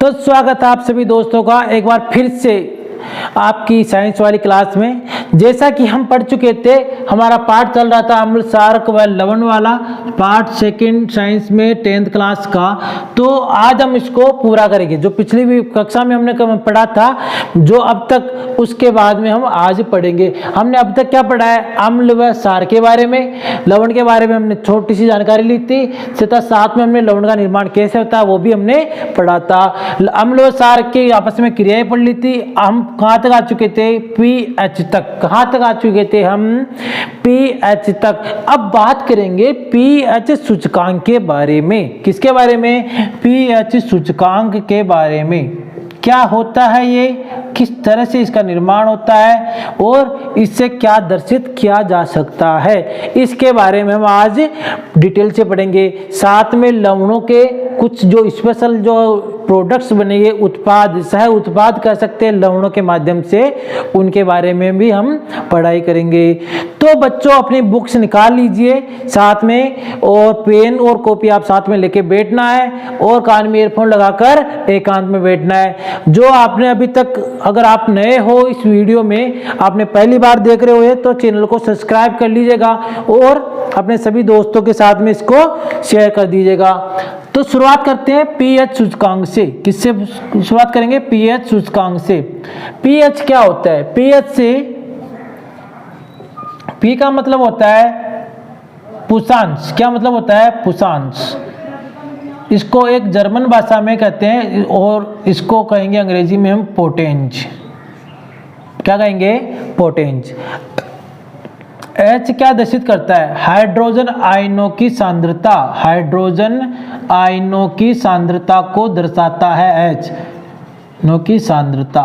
तो स्वागत है आप सभी दोस्तों का एक बार फिर से आपकी साइंस वाली क्लास में। जैसा कि हम पढ़ चुके थे, हमारा पाठ चल रहा था अम्ल क्षारक व लवण वाला, पार्ट सेकंड साइंस में 10th क्लास का। तो आज हम इसको पूरा करेंगे। जो पिछली भी कक्षा में हमने पढ़ा था, जो अब तक, उसके बाद में हम आज पढ़ेंगे। हमने अब तक क्या पढ़ा है? अम्ल व क्षार के बारे में, लवण के बारे में हमने छोटी सी जानकारी ली थी, तथा साथ में हमने लवण का निर्माण कैसे होता है वो भी हमने पढ़ा था। अम्ल व क्षार की आपस में क्रियाएं पढ़ ली थी। हम कहाँ तक आ चुके थे? पीएच तक। कहाँ तक आ चुके थे हम? पीएच तक। अब बात करेंगे पीएच सूचकांक के बारे में। किसके बारे में? पीएच सूचकांक के बारे में। क्या होता है ये, किस तरह से इसका निर्माण होता है और इससे क्या दर्शित किया जा सकता है, इसके बारे में हम आज डिटेल से पढ़ेंगे। साथ में लवणों के कुछ जो स्पेशल जो प्रोडक्ट्स बनेंगे, उत्पाद, सह उत्पाद कह सकते हैं लवणों के माध्यम से, उनके बारे में भी हम पढ़ाई करेंगे। तो बच्चों अपनी बुक्स निकाल लीजिए साथ में, और पेन और कॉपी आप साथ में लेके बैठना है, और कान में ईयरफोन लगाकर एकांत में बैठना है। जो आपने अभी तक, अगर आप नए हो इस वीडियो में, आपने पहली बार देख रहे हो तो चैनल को सब्सक्राइब कर लीजिएगा और अपने सभी दोस्तों के साथ में इसको शेयर कर दीजिएगा। तो शुरुआत करते हैं पीएच सूचकांक से। किससे शुरुआत करेंगे? पीएच सूचकांक से। पीएच क्या होता है? पीएच से, पी का मतलब होता है पुषांश। क्या मतलब होता है? पुषांश। इसको एक जर्मन भाषा में कहते हैं, और इसको कहेंगे अंग्रेजी में हम पोटेंज। क्या कहेंगे? पोटेंज। H क्या दर्शित करता है? हाइड्रोजन आयनों की सांद्रता। हाइड्रोजन आयनों की सांद्रता को दर्शाता है H, नो की सांद्रता।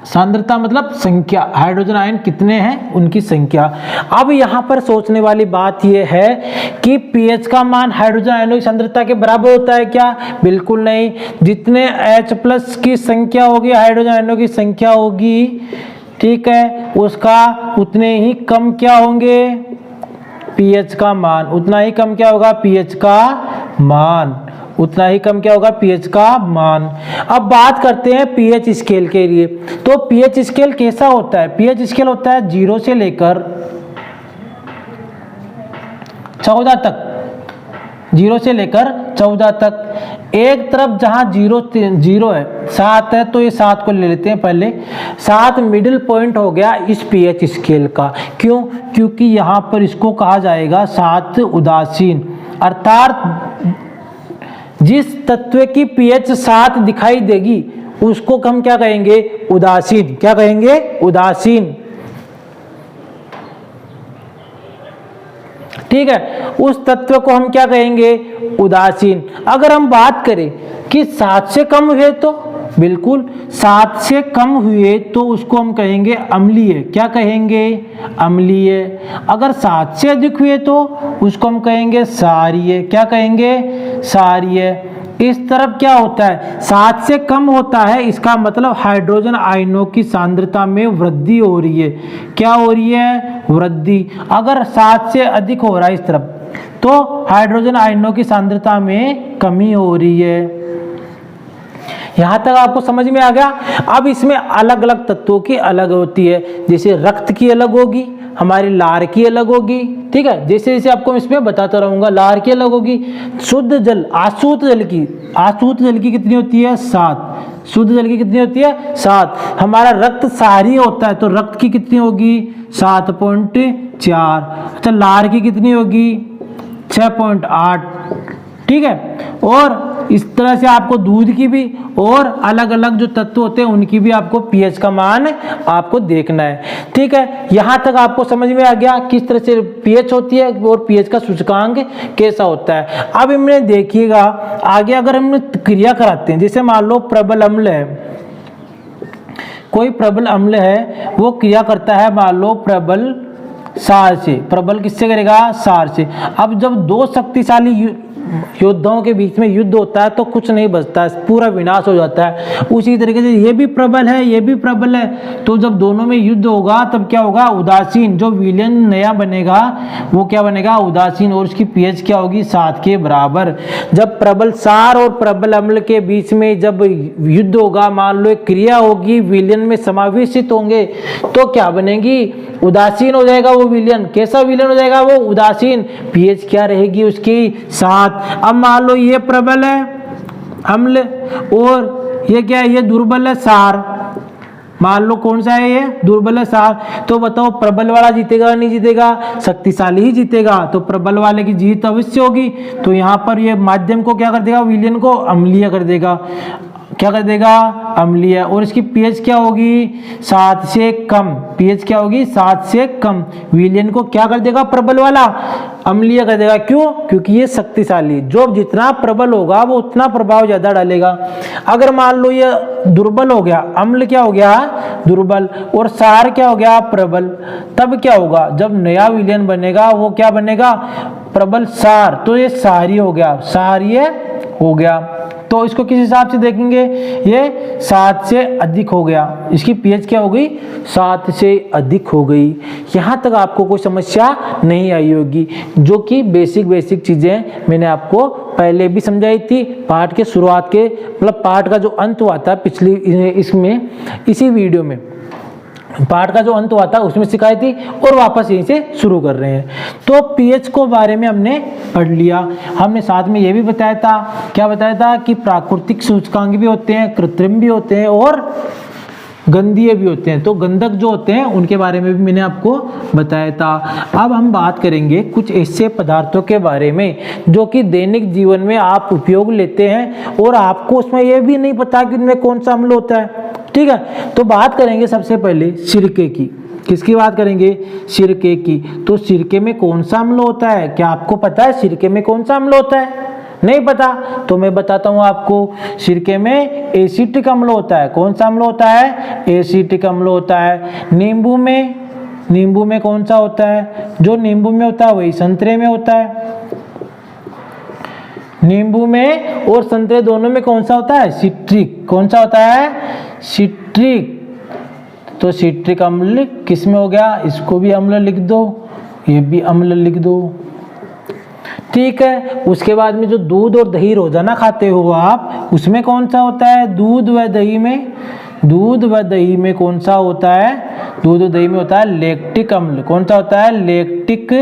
सांद्रता मतलब संख्या, हाइड्रोजन आयन कितने हैं उनकी संख्या। अब यहाँ पर सोचने वाली बात यह है कि पीएच का मान हाइड्रोजन आयनों की सांद्रता के बराबर होता है क्या? बिल्कुल नहीं। जितने H+ की संख्या होगी, हाइड्रोजन आयनों की संख्या होगी, ठीक है, उसका उतने ही कम क्या होंगे? पीएच का मान। उतना ही कम क्या होगा? पीएच का मान। उतना ही कम क्या होगा? पीएच का मान। अब बात करते हैं पीएच स्केल के लिए। तो पीएच स्केल कैसा होता है? पीएच स्केल होता है 0 से लेकर 14 तक। 0 से लेकर 14 तक। एक तरफ जहां 0 है, 7 है, तो ये 7 को ले लेते हैं पहले। 7 मिडिल पॉइंट हो गया इस पीएच स्केल का। क्यों? क्योंकि यहां पर इसको कहा जाएगा 7 उदासीन। अर्थात जिस तत्व की पीएच 7 दिखाई देगी उसको हम क्या कहेंगे? उदासीन। क्या कहेंगे? उदासीन। ठीक है, उस तत्व को हम क्या कहेंगे? उदासीन। अगर हम बात करें कि 7 से कम हुए तो, बिल्कुल 7 से कम हुए तो उसको हम कहेंगे अम्लीय। क्या कहेंगे? अम्लीय। अगर 7 से अधिक हुए तो उसको हम कहेंगे क्षारीय। क्या कहेंगे? क्षारीय। इस तरफ क्या होता है? 7 से कम होता है, इसका मतलब हाइड्रोजन आयनों की सांद्रता में वृद्धि हो रही है। क्या हो रही है? वृद्धि। अगर 7 से अधिक हो रहा है इस तरफ, तो हाइड्रोजन आयनों की सांद्रता में कमी हो रही है। यहां तक आपको समझ में आ गया? अब इसमें अलग अलग तत्वों की अलग होती है। जैसे रक्त की अलग होगी, हमारी लार की अलग होगी, ठीक है। जैसे जैसे आपको इसमें बताता रहूंगा। लार की अलग होगी। शुद्ध जल, आशुत जल की कितनी होती है? 7। शुद्ध जल की कितनी होती है? 7। हमारा रक्त क्षारीय होता है तो रक्त की कितनी होगी? 7.4। अच्छा, लार की कितनी होगी? 6.8। ठीक है। और इस तरह से आपको दूध की भी और अलग अलग जो तत्व होते हैं उनकी भी आपको पीएच का मान आपको देखना है। ठीक है, यहां तक आपको समझ में आ गया किस तरह से पीएच होती है और पीएच का सूचकांक कैसा होता है। अब इनमें देखिएगा आगे, अगर हम क्रिया कराते हैं, जैसे मान लो प्रबल अम्ल है, कोई प्रबल अम्ल है, वो क्रिया करता है मान लो प्रबल क्षार से। प्रबल किससे करेगा? क्षार से। अब जब दो शक्तिशाली योद्धाओं के बीच में युद्ध होता है तो कुछ नहीं बचता है, पूरा विनाश हो जाता है। उसी तरीके से ये भी प्रबल है, ये भी प्रबल है, तो जब दोनों में युद्ध होगा तब क्या होगा, उदासीन। जो विलेन नया बनेगा वो क्या बनेगा, उदासीन, और उसकी पीएच क्या होगी, 7 के बराबर। जब प्रबल सार और प्रबल अम्ल के बीच में जब युद्ध होगा, मान लो एक क्रिया होगी, विलेन में समावेशित होंगे, तो क्या बनेगी, उदासीन हो जाएगा वो विलेन। कैसा विलेन हो जाएगा वो, उदासीन। पीएच क्या रहेगी उसकी, 7। अब मान लो ये प्रबल है अम्ल और ये क्या है, ये दुर्बल है सार। मान लो कौन सा है, ये दुर्बल है सार। तो बताओ प्रबल वाला जीतेगा नहीं जीतेगा, शक्तिशाली ही जीतेगा। तो प्रबल वाले की जीत अवश्य होगी। तो यहाँ पर ये माध्यम को क्या कर देगा, विलेन को अम्लीय कर देगा। क्या कर देगा, अम्लीय। और इसकी पीएच क्या होगी, 7 से कम। पीएच क्या होगी, 7 से कम। विलेन को क्या कर देगा, प्रबल वाला अम्लीय कर देगा। क्यों, क्योंकि ये शक्तिशाली। जो जितना प्रबल होगा वो उतना प्रभाव ज्यादा डालेगा। अगर मान लो ये दुर्बल हो गया, अम्ल क्या हो गया, दुर्बल, और सार क्या हो गया, प्रबल, तब क्या होगा, जब नया विलेन बनेगा वो क्या बनेगा, प्रबल सार। तो ये सारी हो गया, सारीय हो गया। तो इसको किस हिसाब से देखेंगे, ये 7 से अधिक हो गया। इसकी पीएच क्या हो गई, 7 से अधिक हो गई। यहाँ तक आपको कोई समस्या नहीं आई होगी, जो कि बेसिक चीजें मैंने आपको पहले भी समझाई थी। पाठ के शुरुआत के मतलब पाठ का जो अंत हुआ था पिछली इसमें, इसी वीडियो में पाठ का जो अंत हुआ था उसमें सिखाई थी, और वापस यहीं से शुरू कर रहे हैं। तो पीएच को बारे में हमने पढ़ लिया। हमने साथ में ये भी बताया था, क्या बताया था, कि प्राकृतिक सूचकांक भी होते हैं, कृत्रिम भी होते हैं और गंधीय भी होते हैं। तो गंधक जो होते हैं उनके बारे में भी मैंने आपको बताया था। अब हम बात करेंगे कुछ ऐसे पदार्थों के बारे में जो कि दैनिक जीवन में आप उपयोग लेते हैं और आपको उसमें यह भी नहीं पता कि उनमें कौन सा अम्ल होता है। ठीक है, तो बात करेंगे सबसे पहले सिरके की। किसकी बात करेंगे, सिरके की। तो सिरके में कौन सा अम्ल होता है, क्या आपको पता है सिरके में कौन सा अम्ल होता है? नहीं पता तो मैं बताता हूं आपको। सिरके में एसिटिक अम्ल होता है। कौन सा अम्ल होता है, एसिटिक अम्ल होता है। नींबू में कौन सा होता है, जो नींबू में होता है वही संतरे में होता है। नींबू में और संतरे दोनों में कौन सा होता है, सिट्रिक। कौन सा होता है, सिट्रिक। तो सिट्रिक अम्ल किस में हो गया, इसको भी अम्ल लिख दो, ये भी अम्ल लिख दो। ठीक है, उसके बाद में जो दूध और दही रोजाना खाते हो आप, उसमें कौन सा होता है, दूध व दही में कौन सा होता है, दूध और दही में होता है लैक्टिक अम्ल। कौन सा होता है, लैक्टिक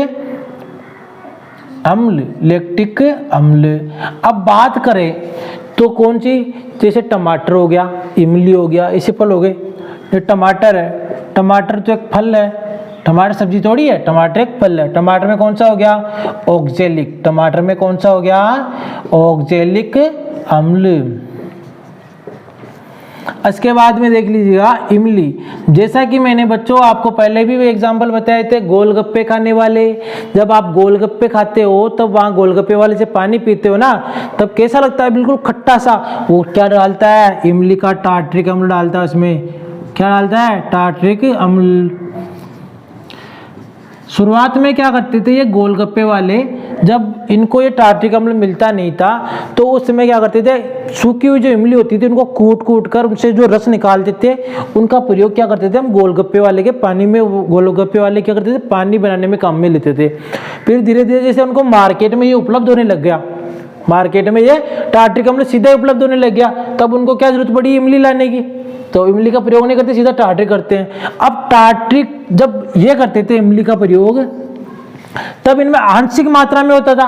अम्ल। अब बात करें तो कौन सी, जैसे टमाटर हो गया, इमली हो गया, ऐसे फल हो गए। ये टमाटर है, टमाटर तो एक फल है, टमाटर सब्जी थोड़ी है, टमाटर एक फल है। टमाटर में कौन सा हो गया, ऑक्जेलिक। टमाटर में कौन सा हो गया, ऑक्जेलिक अम्ल। इसके बाद में देख लीजिएगा इमली। जैसा कि मैंने बच्चों आपको पहले भी एग्जाम्पल बताए थे, गोलगप्पे खाने वाले। जब आप गोलगप्पे खाते हो तब वहाँ गोलगप्पे वाले से पानी पीते हो ना, तब कैसा लगता है, बिल्कुल खट्टा सा। वो क्या डालता है, इमली का टार्ट्रिक अम्ल डालता है। उसमें क्या डालता है, टार्ट्रिक अम्ल। शुरुआत में क्या करते थे ये गोलगप्पे वाले, जब इनको ये टार्ट्रिक अम्ल मिलता नहीं था तो उस समय क्या करते थे, सूखी हुई जो इमली होती थी उनको कूट कर उनसे जो रस निकालते थे, उनका प्रयोग क्या करते थे हम गोलगप्पे वाले के पानी में, गोलगप्पे वाले क्या करते थे, पानी बनाने में काम में लेते थे। फिर धीरे धीरे जैसे उनको मार्केट में ये उपलब्ध होने लग गया, मार्केट में ये टार्ट्रिक अम्ल सीधा उपलब्ध होने लग गया, तब उनको क्या जरूरत पड़ी इमली लाने की, तो इमली का प्रयोग नहीं करते, सीधा टार्ट्रिक करते हैं। अब टार्ट्रिक जब ये करते थे इमली का प्रयोग, तब इनमें आंशिक मात्रा में होता था,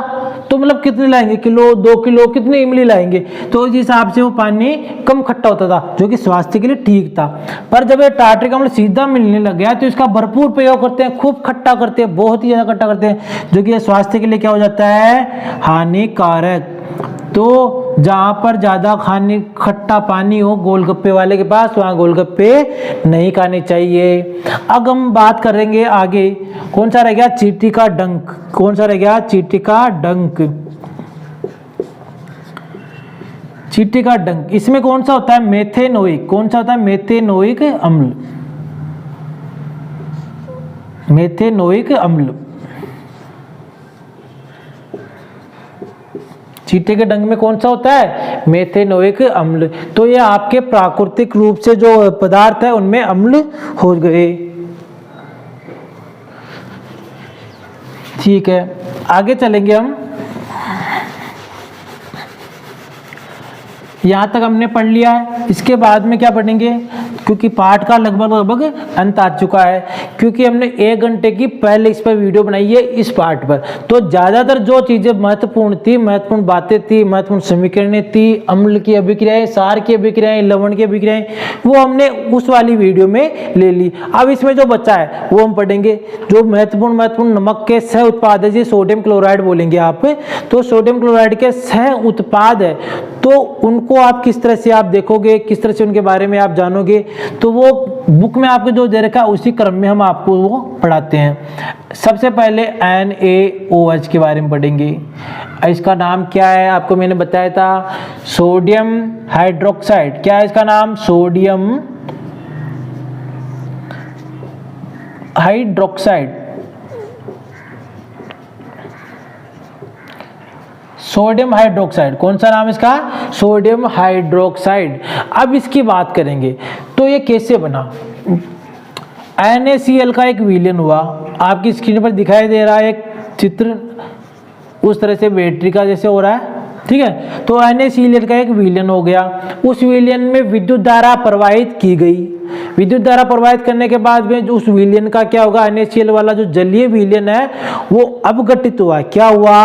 तो मतलब कितने लाएंगे, किलो 2 किलो कितने इमली लाएंगे, तो इस हिसाब से वो पानी कम खट्टा होता था, जो कि स्वास्थ्य के लिए ठीक था। पर जब ये टार्ट्रिक अम्ल सीधा मिलने लग गया तो इसका भरपूर प्रयोग करते हैं, खूब खट्टा करते हैं, बहुत ही ज्यादा खट्टा करते हैं, जो कि स्वास्थ्य के लिए क्या हो जाता है, हानिकारक। तो जहां पर ज्यादा खट्टा पानी हो गोलगप्पे वाले के पास, वहां गोलगप्पे नहीं खाने चाहिए। अब हम बात करेंगे आगे, कौन सा रह गया, चींटी का डंक। कौन सा रह गया, चींटी का डंक। चींटी का डंक, इसमें कौन सा होता है, मेथेनोइक। कौन सा होता है, मेथेनोइक अम्ल। मेथेनोइक अम्ल। चीटे के डंक में कौन सा होता है, मेथेनोइक अम्ल। तो ये आपके प्राकृतिक रूप से जो पदार्थ है उनमें अम्ल हो गए। ठीक है, आगे चलेंगे हम। यहाँ तक हमने पढ़ लिया है। इसके बाद में क्या पढ़ेंगे, क्योंकि पाठ का लगभग अंत आ चुका है, क्योंकि हमने 1 घंटे की पहले इस पर वीडियो बनाई है इस पाठ पर। तो ज़्यादातर जो चीज़ें महत्वपूर्ण थी, महत्वपूर्ण बातें थी, महत्वपूर्ण समीकरणें थी, अम्ल की अभिक्रियाएं, सार की अभिक्रियाएं, लवण की अभिक्रियाएं, वो हमने उस वाली वीडियो में ले ली। अब इसमें जो बचा है वो हम पढ़ेंगे। जो महत्वपूर्ण नमक के सह उत्पाद है, जी सोडियम क्लोराइड बोलेंगे आप, तो सोडियम क्लोराइड के सह उत्पाद है, तो उनको आप किस तरह से आप देखोगे, किस तरह से उनके बारे में आप जानोगे, तो वो बुक में आपको जो दे रखा है उसी क्रम में हम आपको वो पढ़ाते हैं। सबसे पहले NaOH के बारे में पढ़ेंगे। इसका नाम क्या है, आपको मैंने बताया था, सोडियम हाइड्रोक्साइड। क्या है इसका नाम, सोडियम हाइड्रोक्साइड। सोडियम हाइड्रोक्साइड, कौन सा नाम इसका, सोडियम हाइड्रोक्साइड। अब इसकी बात करेंगे तो ये कैसे बना। NaCl का एक विलयन हुआ, आपकी स्क्रीन पर दिखाई दे रहा है एक चित्र, उस तरह से बैटरी का जैसे हो रहा है, ठीक है। तो NaCl का एक विलयन हो गया, उस विलयन में विद्युत धारा प्रवाहित की गई। विद्युत धारा प्रवाहित करने के बाद में उस विलयन का क्या होगा, NaCl वाला जो जलीय विलयन है वो अपघटित हुआ। क्या हुआ,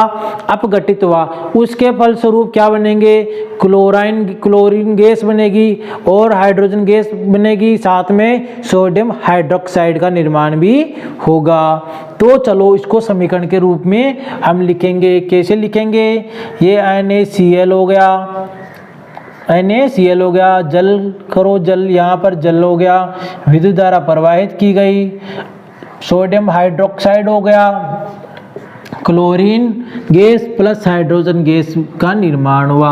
अपघटित हुआ। उसके फलस्वरूप क्या बनेंगे, क्लोरीन गैस बनेगी और हाइड्रोजन गैस बनेगी, साथ में सोडियम हाइड्रोक्साइड का निर्माण भी होगा। तो चलो इसको समीकरण के रूप में हम लिखेंगे। कैसे लिखेंगे, ये NaCl हो गया, NaCl हो गया, जल करो, जल यहाँ पर जल हो गया, विद्युत धारा प्रवाहित की गई, सोडियम हाइड्रोक्साइड हो गया, chlorine gas plus hydrogen gas का निर्माण हुआ।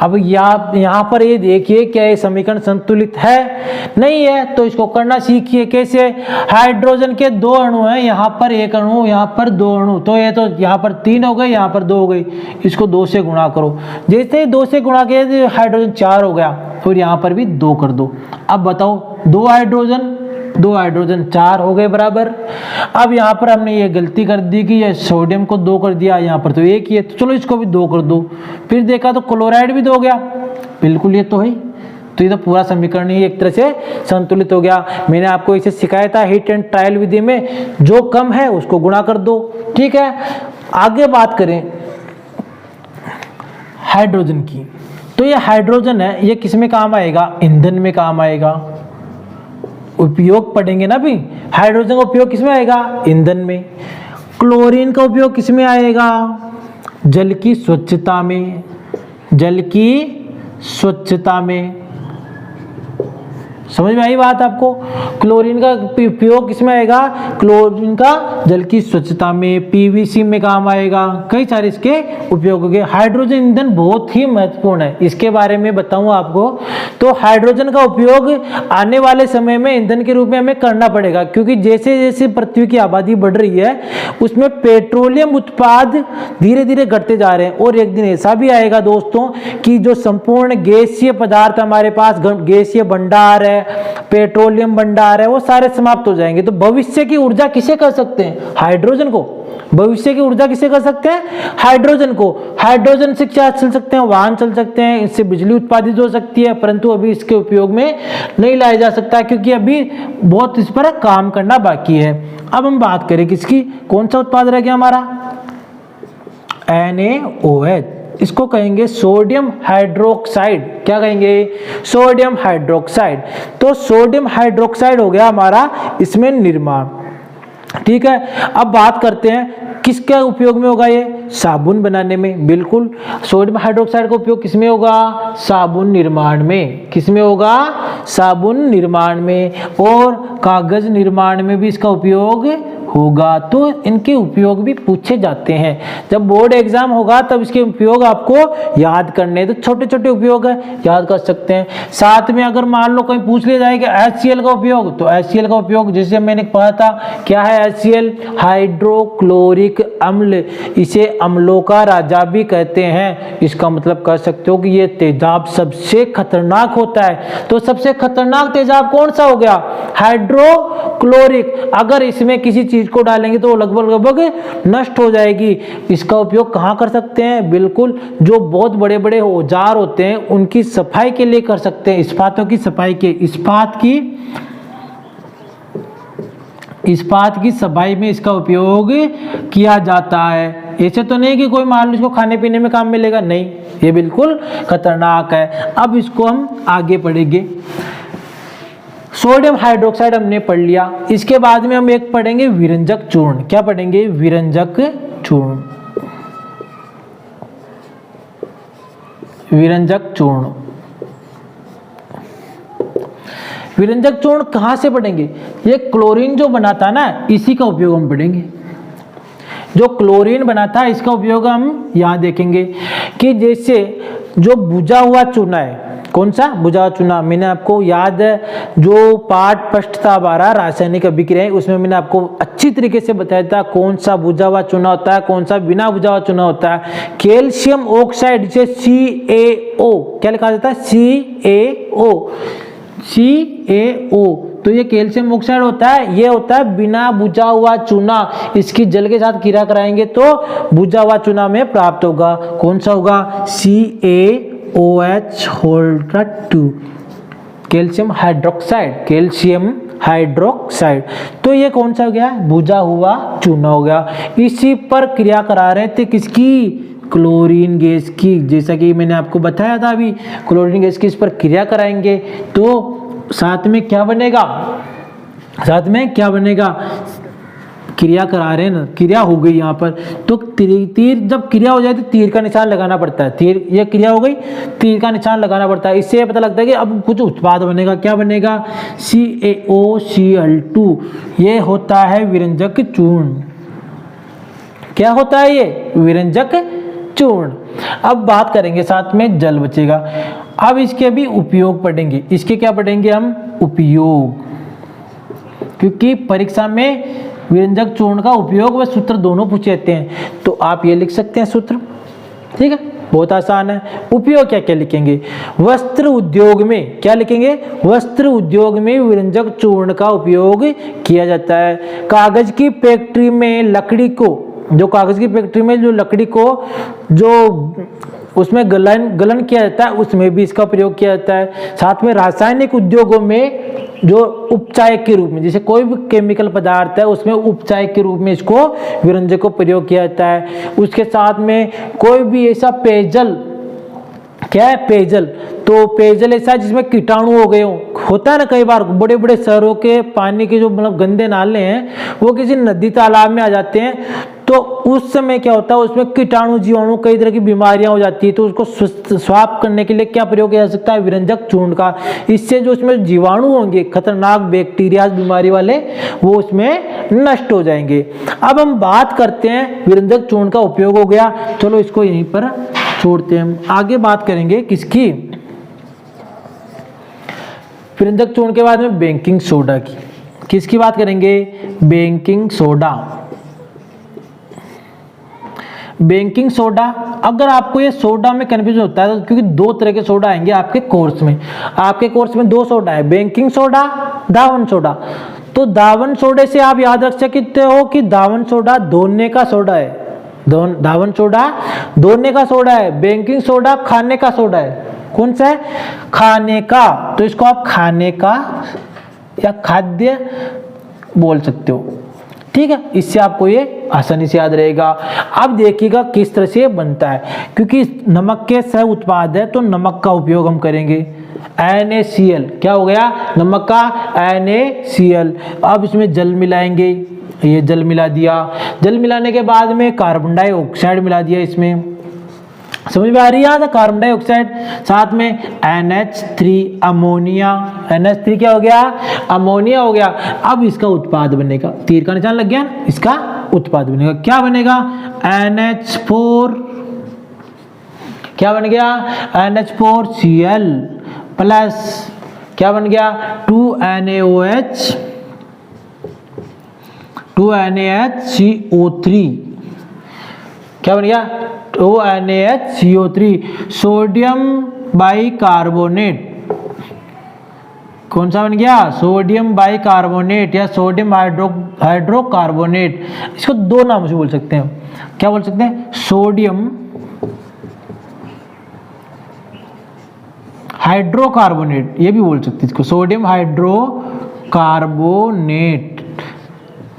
अब यहाँ पर ये देखिए क्या ये समीकरण संतुलित है, नहीं है, तो इसको करना सीखिए। कैसे, हाइड्रोजन के 2 अणु हैं, यहाँ पर 1 अणु, यहाँ पर 2 अणु, तो ये तो यहाँ पर 3 हो गए, यहाँ पर 2 हो गई, इसको 2 से गुणा करो। जैसे ही 2 से गुणा किया हाइड्रोजन 4 हो गया, और यहाँ पर भी 2 कर दो। अब बताओ 2 हाइड्रोजन 4 हो गए बराबर। अब यहाँ पर हमने ये गलती कर दी कि ये सोडियम को 2 कर दिया, यहाँ पर तो 1 ही है, तो चलो इसको भी 2 कर दो। फिर देखा तो क्लोराइड भी 2 हो गया, बिल्कुल ये तो है, तो ये तो पूरा समीकरण ही एक तरह से संतुलित हो गया। मैंने आपको इसे सिखाया था हिट एंड ट्रायल विधि में, जो कम है उसको गुणा कर दो, ठीक है। आगे बात करें हाइड्रोजन की, तो ये हाइड्रोजन है, ये किस में काम आएगा, ईंधन में काम आएगा। उपयोग पढ़ेंगे ना भी, हाइड्रोजन का उपयोग किसमें आएगा, ईंधन में। क्लोरीन का उपयोग किसमें आएगा, जल की स्वच्छता में, जल की स्वच्छता में। समझ में आई बात आपको। क्लोरीन का उपयोग किसमें आएगा, क्लोरीन का जल की स्वच्छता में, पीवीसी में काम आएगा, कई सारे इसके उपयोग हो गए। हाइड्रोजन ईंधन बहुत ही महत्वपूर्ण है, इसके बारे में बताऊं आपको। तो हाइड्रोजन का उपयोग आने वाले समय में ईंधन के रूप में हमें करना पड़ेगा, क्योंकि जैसे जैसे पृथ्वी की आबादी बढ़ रही है उसमें पेट्रोलियम उत्पाद धीरे धीरे घटते जा रहे हैं, और एक दिन ऐसा भी आएगा दोस्तों कि जो संपूर्ण गैसीय पदार्थ हमारे पास, गैसीय भंडार है, पेट्रोलियम भंडार है, वो सारे समाप्त हो जाएंगे। तो भविष्य की ऊर्जा किसे कर सकते हैं, हाइड्रोजन को। भविष्य की ऊर्जा किसे कर सकते हैं, हाइड्रोजन को। हाइड्रोजन से क्या चल सकते हैं, वाहन चल सकते हैं, इससे बिजली उत्पादित हो सकती है, परंतु अभी इसके उपयोग में नहीं लाया जा सकता क्योंकि अभी बहुत इस पर काम करना बाकी है। अब हम बात करें किसकी, कौन सा उत्पाद रह गया हमारा, NaOH, इसको कहेंगे सोडियम हाइड्रोक्साइड। क्या कहेंगे, सोडियम हाइड्रोक्साइड। तो सोडियम हाइड्रोक्साइड हो गया हमारा इसमें निर्माण, ठीक है। अब बात करते हैं किसके उपयोग में होगा, ये साबुन बनाने में। बिल्कुल, सोडियम हाइड्रोक्साइड का उपयोग किसमें होगा, साबुन निर्माण में। किसमें होगा, साबुन निर्माण में, और कागज निर्माण में भी इसका उपयोग होगा। तो इनके उपयोग भी पूछे जाते हैं, जब बोर्ड एग्जाम होगा तब इसके उपयोग आपको याद करने, तो छोटे छोटे उपयोग है, याद कर सकते हैं। साथ में अगर मान लो कहीं पूछ लिया जाए कि HCl का उपयोग, तो HCl का उपयोग जैसे मैंने पढ़ा था, क्या है HCl, हाइड्रोक्लोरिक अम्ल। इसे अम्लों का राजा भी कहते हैं। इसका मतलब कह सकते हो कि ये तेजाब सबसे खतरनाक होता है। तो सबसे खतरनाक तेजाब कौन सा हो गया? हाइड्रोक्लोरिक। अगर इसमें किसी चीज को डालेंगे तो लगभग नष्ट हो जाएगी। इसका उपयोग कहाँ कर सकते हैं? बिल्कुल, जो बहुत बड़े बड़े औजार होते हैं उनकी सफाई के लिए कर सकते हैं। इस्पातों की सफाई के, इस्पात की सफाई में इसका उपयोग किया जाता है। ऐसे तो नहीं कि कोई मान लो इसको खाने पीने में काम मिलेगा, नहीं, ये बिल्कुल खतरनाक है। अब इसको हम आगे पढ़ेंगे। सोडियम हाइड्रोक्साइड हमने पढ़ लिया। इसके बाद में हम एक पढ़ेंगे विरंजक चूर्ण। क्या पढ़ेंगे? विरंजक चूर्ण। विरंजक चूर्ण। विरंजक चूर्ण कहाँ से पढ़ेंगे? ये क्लोरीन जो बनाता ना, इसी का उपयोग हम पढ़ेंगे। जो क्लोरीन बनाता है इसका उपयोग हम यहाँ देखेंगे कि जैसे जो बुझा हुआ चूना है, कौन सा बुझा हुआ चूना? मैंने आपको याद है जो पाठ फर्स्ट था हमारा रासायनिक अभिक्रियाएं, उसमें मैंने आपको अच्छी तरीके से बताया था कौन सा बुझा हुआ चूना होता है, कौन सा बिना बुझा हुआ चूना होता है। कैल्शियम ऑक्साइड जिसे CaO, क्या लिखा जाता है? CaO। तो ये कैल्शियम ऑक्साइड होता है, ये होता है बिना बुझा हुआ चूना। इसकी जल के साथ क्रिया कराएंगे तो बुझा हुआ चूना में प्राप्त होगा। कौन सा होगा? CaOH2, calcium hydroxide. Calcium hydroxide. तो ये कौन सा हो गया? बुझा हुआ चूना हो गया। इसी पर क्रिया करा रहे थे किसकी? क्लोरीन गैस की। जैसा कि मैंने आपको बताया था अभी, क्लोरीन गैस की इस पर क्रिया कराएंगे तो साथ में क्या बनेगा? साथ में क्या बनेगा? क्रिया करा रहे हैं ना, क्रिया हो गई यहाँ पर। तो तीर जब क्रिया हो जाए तो तीर का निशान लगाना पड़ता है। तीर, ये क्रिया हो गई, तीर का निशान लगाना पड़ता है। इससे पता लगता है कि अब कुछ उत्पाद बनेगा। क्या बनेगा? CaOCl2। ये होता है विरंजक चूर्ण। क्या होता है ये? विरंजक चूर्ण। अब बात करेंगे साथ में जल बचेगा। अब इसके भी उपयोग पढ़ेंगे। इसके क्या पढ़ेंगे हम? उपयोग। क्योंकि परीक्षा में विरंजक चूर्ण का उपयोग व सूत्र दोनों पूछे जाते हैं, तो आप ये लिख सकते हैं सूत्र। ठीक है, बहुत आसान है। उपयोग क्या क्या लिखेंगे? वस्त्र उद्योग में क्या लिखेंगे? वस्त्र उद्योग में विरंजक चूर्ण का उपयोग किया जाता है। कागज की फैक्ट्री में लकड़ी को, जो कागज की फैक्ट्री में जो लकड़ी को जो उसमें गलन किया जाता है, उसमें भी इसका प्रयोग किया जाता है। साथ में रासायनिक उद्योगों में जो उपचायक के रूप में, जैसे कोई भी केमिकल पदार्थ है उसमें उपचायक के रूप में इसको विरंजक को प्रयोग किया जाता है। उसके साथ में कोई भी ऐसा पेयजल, क्या है? पेयजल। तो पेयजल ऐसा जिसमें कीटाणु हो गए हो, होता है ना कई बार बड़े बड़े शहरों के पानी के जो मतलब गंदे नाले हैं वो किसी नदी तालाब में आ जाते हैं, तो उस समय क्या होता है उसमें कीटाणु जीवाणु कई तरह की बीमारियां हो जाती है। तो उसको साफ करने के लिए क्या प्रयोग किया जा सकता है? विरंजक चूर्ण का। इससे जो उसमें जीवाणु होंगे खतरनाक बैक्टीरिया बीमारी वाले, वो उसमें नष्ट हो जाएंगे। अब हम बात करते हैं विरंजक चूर्ण का उपयोग हो गया, चलो इसको यहीं पर छोड़ते हैं। हम आगे बात करेंगे किसकी? विरंजक चूर्ण के बाद में बेकिंग सोडा की। किसकी बात करेंगे? Baking soda. बेकिंग सोडा, अगर आपको ये सोडा में कंफ्यूजन होता है तो क्योंकि दो तरह के सोडा आएंगे आपके कोर्स में। आपके कोर्स में दो सोडा है, बेकिंग सोडा, दावन सोडा। तो दावन सोडे से आप याद रख सकते हो कि दावन सोडा धोने का सोडा है। दावन सोडा धोने का सोडा है, बेकिंग सोडा खाने का सोडा है। कौन सा है? खाने का। तो इसको आप खाने का या खाद्य बोल सकते हो। ठीक है, इससे आपको ये आसानी से याद रहेगा। अब देखिएगा किस तरह से बनता है, क्योंकि नमक के सह उत्पाद है तो नमक का उपयोग हम करेंगे। NaCl, क्या हो गया? नमक का NaCl। अब इसमें जल मिलाएंगे, ये जल मिला दिया। जल मिलाने के बाद में कार्बन डाइऑक्साइड मिला दिया इसमें। समझ में आ रही है? कार्बन डाइऑक्साइड, साथ में NH3 अमोनिया। NH3 क्या हो गया? अमोनिया हो गया। अब इसका उत्पाद बनेगा, तीर का निशान लग गया ना, इसका उत्पाद बनेगा। क्या बनेगा? NH4, क्या बन गया? NH4Cl प्लस क्या बन गया? 2NaOH, 2NaHCO3। क्या बन गया? ONaHCO3, sodium bicarbonate. कौन सा बन गया? सोडियम बाइकार्बोनेट या सोडियम हाइड्रोकार्बोनेट। इसको दो नाम से बोल सकते हैं, क्या बोल सकते हैं? सोडियम हाइड्रोकार्बोनेट, ये भी बोल सकते हैं इसको, सोडियम हाइड्रोकार्बोनेट।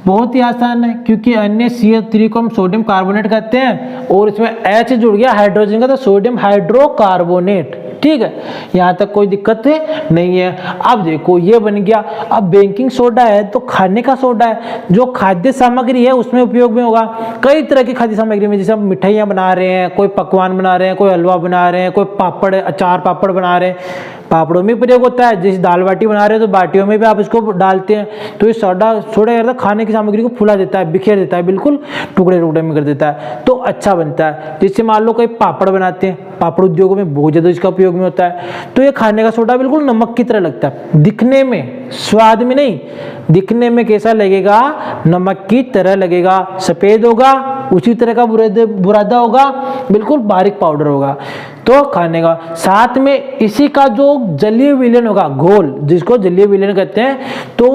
बहुत ही आसान है, क्योंकि अन्य CO3 को हम सोडियम कार्बोनेट कहते हैं और इसमें H जुड़ गया हाइड्रोजन का, तो सोडियम हाइड्रोकार्बोनेट। ठीक है, यहाँ तक कोई दिक्कत नहीं है। अब देखो ये बन गया। अब बेकिंग सोडा है तो खाने का सोडा है, जो खाद्य सामग्री है उसमें उपयोग में होगा। कई तरह की खाद्य सामग्री में, जैसे हम मिठाइयाँ बना रहे हैं, कोई पकवान बना रहे हैं, कोई हलवा बना रहे हैं, कोई पापड़, अचार पापड़ बना रहे हैं, पापड़ों में प्रयोग होता है। जैसे दाल बाटी बना रहे हो तो बाटियों में भी आप इसको डालते हैं। तो ये सोडा करता है, खाने की सामग्री को फुला देता है, बिखेर देता है, बिल्कुल टुकड़े टुकड़े में कर देता है, तो अच्छा बनता है। जैसे मान लो कोई पापड़ बनाते हैं, पापड़ उद्योगों में बहुत ज़्यादा इसका उपयोग में होता है। तो ये खाने का सोडा बिल्कुल नमक की तरह लगता है, दिखने में, स्वाद में नहीं, दिखने में कैसा लगेगा? नमक की तरह लगेगा, सफ़ेद होगा, उसी तरह का बुरादा होगा, बिल्कुल बारीक पाउडर होगा। तो खाने का साथ में इसी का जो जलीय विलयन होगा, घोल, जिसको जलीय विलयन कहते हैं, तो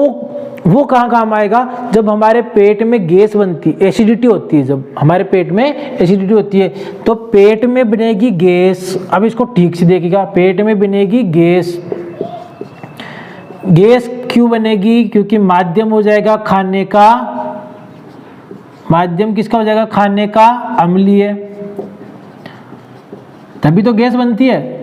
वो कहाँ काम आएगा? जब हमारे पेट में गैस बनती, एसिडिटी होती है, जब हमारे पेट में एसिडिटी होती है तो पेट में बनेगी गैस। अब इसको ठीक से देखिएगा, पेट में बनेगी गैस। गैस क्यों बनेगी? क्योंकि माध्यम हो जाएगा खाने का, माध्यम किसका हो जाएगा? खाने का अम्लीय, तभी तो गैस बनती है,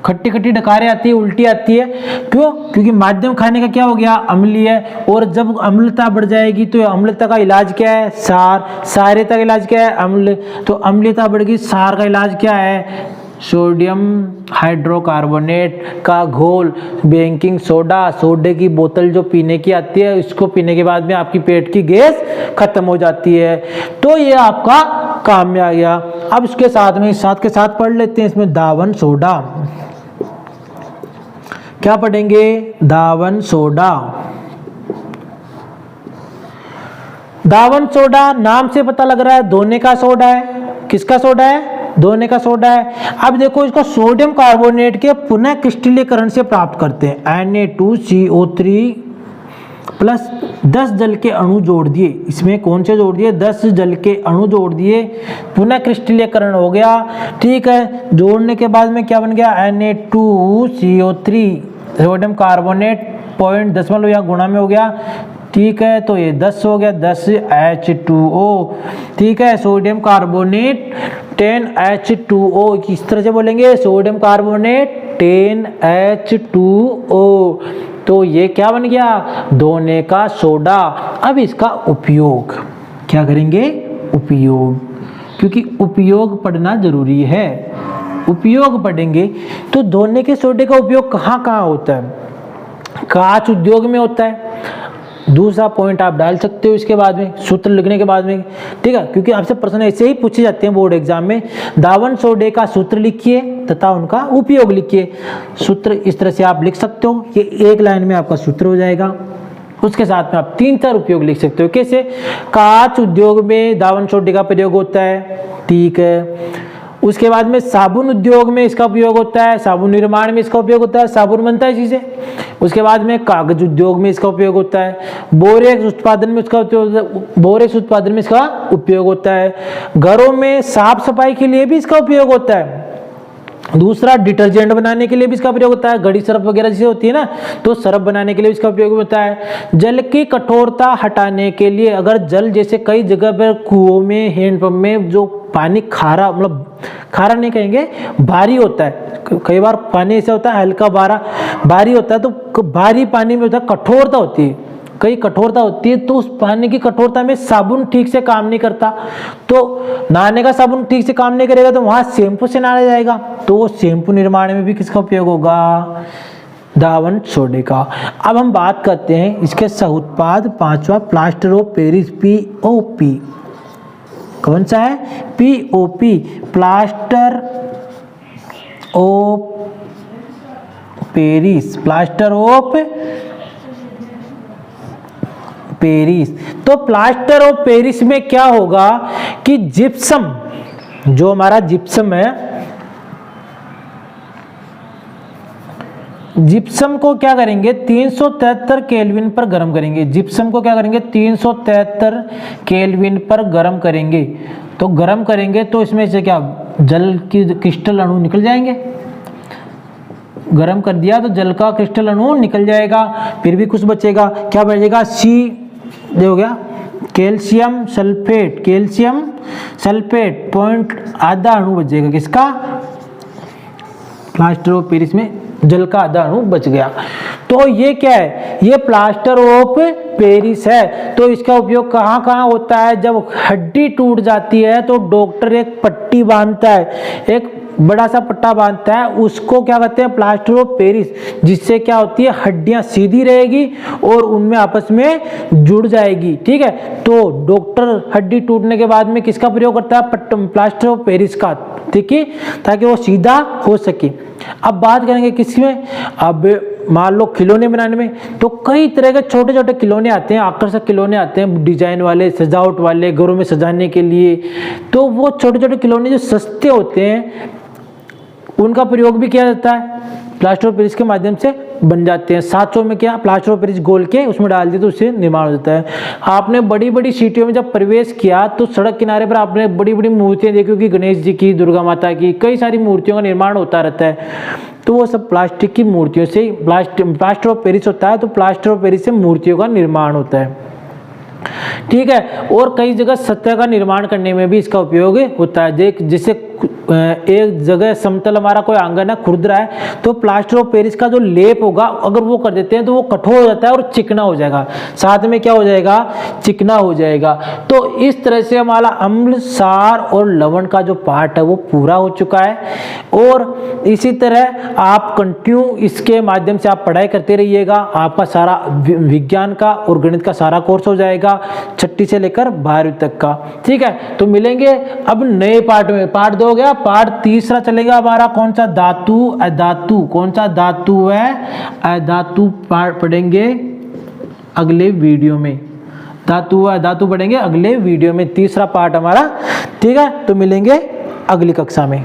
खट्टी खट्टी डकारें आती है, उल्टी आती है। क्यों? क्योंकि माध्यम खाने का क्या हो गया? अम्लीय। और जब अम्लता बढ़ जाएगी तो अम्लता का इलाज क्या है? सार। सार्यता का इलाज क्या है? अम्ल। तो अम्लता बढ़ गई, सार का इलाज क्या है? सोडियम हाइड्रोकार्बोनेट का घोल, बेकिंग सोडा, सोडे की बोतल जो पीने की आती है, इसको पीने के बाद में आपकी पेट की गैस खत्म हो जाती है। तो ये आपका काम में आ गया। अब इसके साथ में, साथ के साथ पढ़ लेते हैं इसमें दावन सोडा। क्या पढ़ेंगे? दावन सोडा। दावन सोडा नाम से पता लग रहा है धोने का सोडा है। किसका सोडा है? धोने का सोडा है। अब देखो इसको सोडियम कार्बोनेट के पुनः क्रिस्टलीकरण से प्राप्त करते हैं। Na2CO3 प्लस 10 जल के अणु जोड़ दिए, इसमें कौन से जोड़ दिए? 10 जल के अणु जोड़ दिए, पुनः क्रिस्टलीकरण हो गया। ठीक है, जोड़ने के बाद में क्या बन गया? Na2CO3 सोडियम कार्बोनेट 0.10 या गुणा में हो गया। ठीक है, तो ये 10 हो गया, 10H2O। ठीक है, सोडियम कार्बोनेट 10H2O, किस तरह से बोलेंगे? Sodium carbonate 10H2O। तो ये क्या बन गया? धोने का सोडा। अब इसका उपयोग क्या करेंगे? उपयोग, क्योंकि उपयोग पढ़ना जरूरी है। उपयोग पढ़ेंगे तो धोने के सोडे का उपयोग कहाँ कहाँ होता है? कांच उद्योग में होता है। दूसरा पॉइंट आप डाल सकते हो इसके बाद में, सूत्र लिखने के बाद में। ठीक है, क्योंकि आपसे प्रश्न ऐसे ही पूछे जाते हैं बोर्ड एग्जाम में। दावन सोडे का सूत्र लिखिए तथा उनका उपयोग लिखिए। सूत्र इस तरह से आप लिख सकते हो, ये एक लाइन में आपका सूत्र हो जाएगा। उसके साथ में आप 3-4 उपयोग लिख सकते हो। कैसे? कांच उद्योग में दावन सोडे का प्रयोग होता है। ठीक है, उसके बाद में साबुन उद्योग में इसका उपयोग होता है, साबुन निर्माण में इसका उपयोग होता है, साबुन बनता है चीजें। उसके बाद में कागज उद्योग में इसका उपयोग होता है, बोरेक्स उत्पादन में इसका उपयोग होता है, घरों में साफ सफाई के लिए भी इसका उपयोग होता है। दूसरा, डिटर्जेंट बनाने के लिए भी इसका प्रयोग होता है, घड़ी सरफ वगैरह जैसे होती है ना, तो सरफ बनाने के लिए इसका उपयोग होता है। जल की कठोरता हटाने के लिए, अगर जल जैसे कई जगह पर कुओं में, हैंडपंप में जो पानी खारा, मतलब खारा नहीं कहेंगे, भारी होता है, कई बार पानी ऐसा होता है हल्का भारी होता है, तो भारी पानी में होता है कठोरता होती है, कई कठोरता होती है, तो उस पानी की कठोरता में साबुन ठीक से काम नहीं करता। तो नहाने का साबुन ठीक से काम नहीं करेगा तो वहां शैम्पू से नहाया जाएगा, तो शैम्पू निर्माण में भी किसका उपयोग होगा? दावन सोडे का। अब हम बात करते हैं इसके सह उत्पाद 5वां, प्लास्टर ऑफ पेरिस, POP। कौन सा है? POP, plaster of Paris, plaster of Paris. तो प्लास्टर ऑफ पेरिस में क्या होगा कि जिप्सम, जो हमारा जिप्सम है, जिप्सम को क्या करेंगे 373 केल्विन पर गर्म करेंगे। जिप्सम को क्या करेंगे 373 केल्विन पर गर्म करेंगे। तो गर्म करेंगे तो इसमें से क्या जल की क्रिस्टल अणु निकल जाएंगे। गर्म कर दिया तो जल का क्रिस्टल अणु निकल जाएगा, फिर भी कुछ बचेगा। क्या बचेगा सी हो गया calcium sulphate, calcium sulphate point आधा अणु बचेगा किसका, प्लास्टर ऑफ पेरिस में जल का आधा अणु बच गया। तो ये क्या है, ये प्लास्टर ऑफ पेरिस है। तो इसका उपयोग कहाँ कहाँ होता है, जब हड्डी टूट जाती है तो डॉक्टर एक पट्टी बांधता है, एक बड़ा सा पट्टा बांधता है, उसको क्या कहते हैं प्लास्टर ऑफ पेरिस, जिससे क्या होती है हड्डियां सीधी रहेगी और उनमें आपस में जुड़ जाएगी। ठीक है, तो डॉक्टर हड्डी टूटने के बाद में किसका प्रयोग करता है, प्लास्टर ऑफ पेरिस का, ठीक है, ताकि वो सीधा हो सके। अब बात करेंगे किसमें, अब मान लो खिलौने बनाने में, तो कई तरह के छोटे छोटे खिलौने आते हैं, आकर्षक खिलौने आते हैं, डिजाइन वाले, सजावट वाले, घरों में सजाने के लिए। तो वो छोटे छोटे खिलौने जो सस्ते होते हैं उनका प्रयोग भी किया जाता है, प्लास्टर ऑफ पेरिस के माध्यम से बन जाते हैं। 700 में क्या प्लास्टर ऑफ पेरिस घोल के उसमें डाल दिया तो उससे निर्माण हो जाता है। आपने बड़ी बड़ी सिटियों में जब प्रवेश किया तो सड़क किनारे पर आपने बड़ी बड़ी मूर्तियां देखी होगी, गणेश जी की, दुर्गा माता की, कई सारी मूर्तियों का निर्माण होता रहता है। तो वो सब प्लास्टिक की मूर्तियों से, प्लास्टर ऑफ पेरिस होता है, तो प्लास्टर ऑफ पेरिस से मूर्तियों का निर्माण होता है। ठीक है, और कई जगह सत्य का निर्माण करने में भी इसका उपयोग होता है। देख जैसे एक जगह समतल हमारा कोई आंगन है, खुरदरा है, तो प्लास्टर ऑफ पेरिस का जो लेप होगा अगर वो कर देते हैं तो वो कठोर हो जाता है और चिकना हो जाएगा, साथ में क्या हो जाएगा, चिकना हो जाएगा। तो इस तरह से हमारा अम्ल, सार और लवण का जो पार्ट है वो पूरा हो चुका है। और इसी तरह आप कंटिन्यू इसके माध्यम से आप पढ़ाई करते रहिएगा, आपका सारा विज्ञान का और गणित का सारा कोर्स हो जाएगा, छठी से लेकर 12वीं तक का। ठीक है, तो मिलेंगे अब नए पार्ट में। पार्ट 2 हो गया, पार्ट तीसरा चलेगा हमारा कौन सा, धातु अधातु। कौन सा धातु है, अधातु पार्ट पढ़ेंगे अगले वीडियो में। धातु अधातु पढ़ेंगे अगले वीडियो में, तीसरा पार्ट हमारा। ठीक है, तो मिलेंगे अगली कक्षा में।